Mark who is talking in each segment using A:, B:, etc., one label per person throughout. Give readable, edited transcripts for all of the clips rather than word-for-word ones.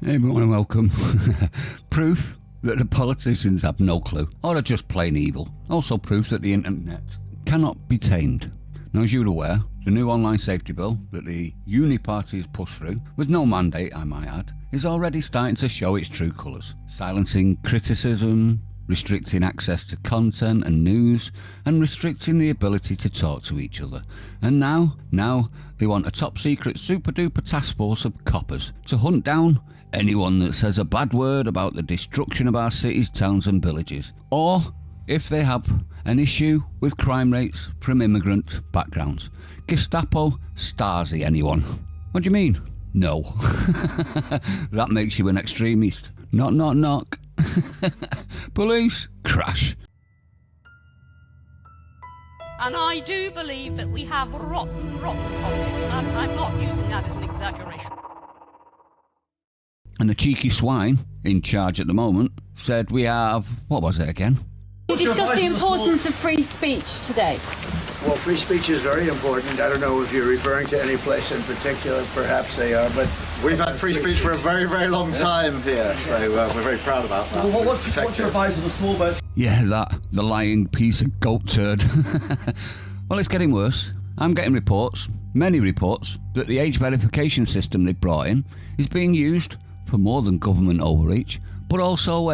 A: Hey everyone and welcome. Proof that the politicians have no clue, or are just plain evil. Also proof that the internet cannot be tamed. Now, as you're aware, the new online safety bill that the Uni Party has pushed through, with no mandate I might add, is already starting to show its true colours. Silencing criticism, restricting access to content and news, and restricting the ability to talk to each other. And now they want a top secret super duper task force of coppers to hunt down anyone that says a bad word about the destruction of our cities, towns and villages, or if they have an issue with crime rates from immigrant backgrounds. Gestapo, Stasi, anyone? What do you mean? No. That makes you an extremist. Knock, knock, knock. Police, crash.
B: And I do believe that we have rotten politics, and I'm not using that as an exaggeration.
A: And the cheeky swine in charge at the moment said we have, what was it again?
C: You discussed the importance of free speech today.
D: Well, free speech is very important. I don't know if you're referring to any place in particular. Perhaps they are, but
E: we've had free speech for a very, very long time here, so we're very proud about that.
F: Well, what's your advice on the small boat?
A: Yeah, the lying piece of goat turd. Well, it's getting worse. I'm getting reports, many reports, that the age verification system they brought in is being used for more than government overreach, but also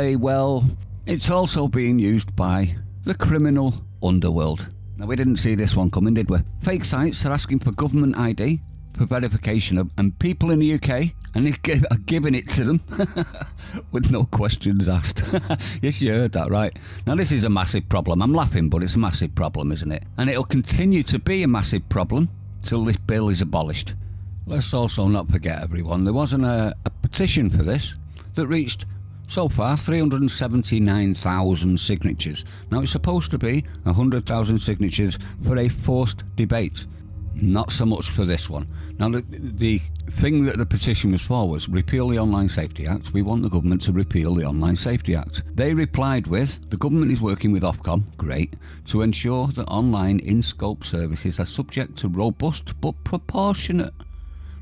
A: it's also being used by the criminal underworld. Now, we didn't see this one coming, did we? Fake sites are asking for government ID for verification and people in the UK, and they are giving it to them with no questions asked. Yes, you heard that right. Now, this is a massive problem. I'm laughing, but it's a massive problem, isn't it? And it'll continue to be a massive problem till this bill is abolished. Let's also not forget, everyone, there wasn't a petition for this that reached, so far, 379,000 signatures. Now, it's supposed to be 100,000 signatures for a forced debate. Not so much for this one. Now, the thing that the petition was for was repeal the Online Safety Act. We want the government to repeal the Online Safety Act. They replied with, the government is working with Ofcom, great, to ensure that online in-scope services are subject to robust but proportionate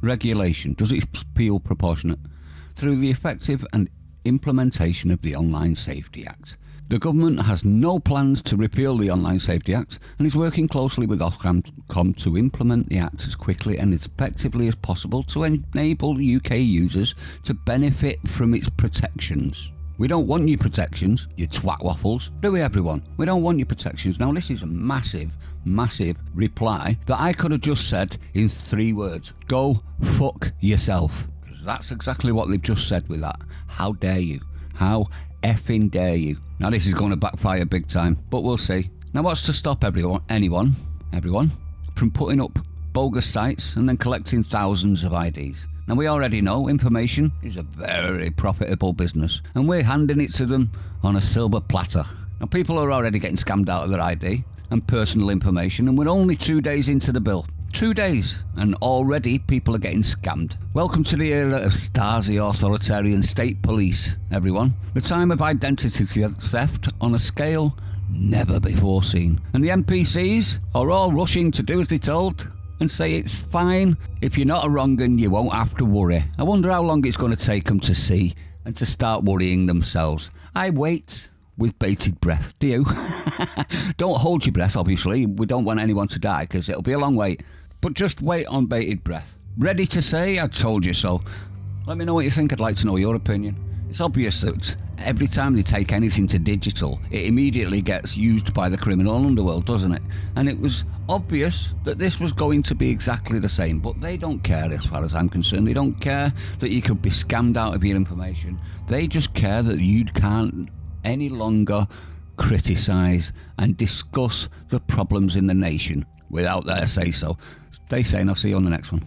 A: regulation. Does it feel proportionate? Through the effective and implementation of the Online Safety Act. The government has no plans to repeal the Online Safety Act and is working closely with Ofcom to implement the Act as quickly and as effectively as possible to enable UK users to benefit from its protections. We don't want your protections, you twat waffles. Do we, everyone? We don't want your protections. Now, this is a massive, massive reply that I could have just said in 3 words. Go fuck yourself. Because that's exactly what they've just said with that. How dare you? How effing dare you? Now, this is going to backfire big time, but we'll see. Now, what's to stop anyone, from putting up bogus sites and then collecting thousands of IDs? Now, we already know information is a very profitable business, and we're handing it to them on a silver platter. Now, people are already getting scammed out of their ID and personal information, and we're only 2 days into the bill. 2 days, and already people are getting scammed. Welcome to the era of Stasi authoritarian state police, everyone. The time of identity theft on a scale never before seen. And the NPCs are all rushing to do as they're told and say it's fine. If you're not a wrong 'un, you won't have to worry. I wonder how long it's going to take them to see and to start worrying themselves. I wait with bated breath. Do you? Don't hold your breath, obviously. We don't want anyone to die because it'll be a long wait. But just wait on bated breath. Ready to say, I told you so. Let me know what you think. I'd like to know your opinion. It's obvious that every time they take anything to digital, it immediately gets used by the criminal underworld, doesn't it? And it was obvious that this was going to be exactly the same, but they don't care as far as I'm concerned. They don't care that you could be scammed out of your information. They just care that you can't any longer criticise and discuss the problems in the nation without their say-so. Stay sane, I'll see you on the next one.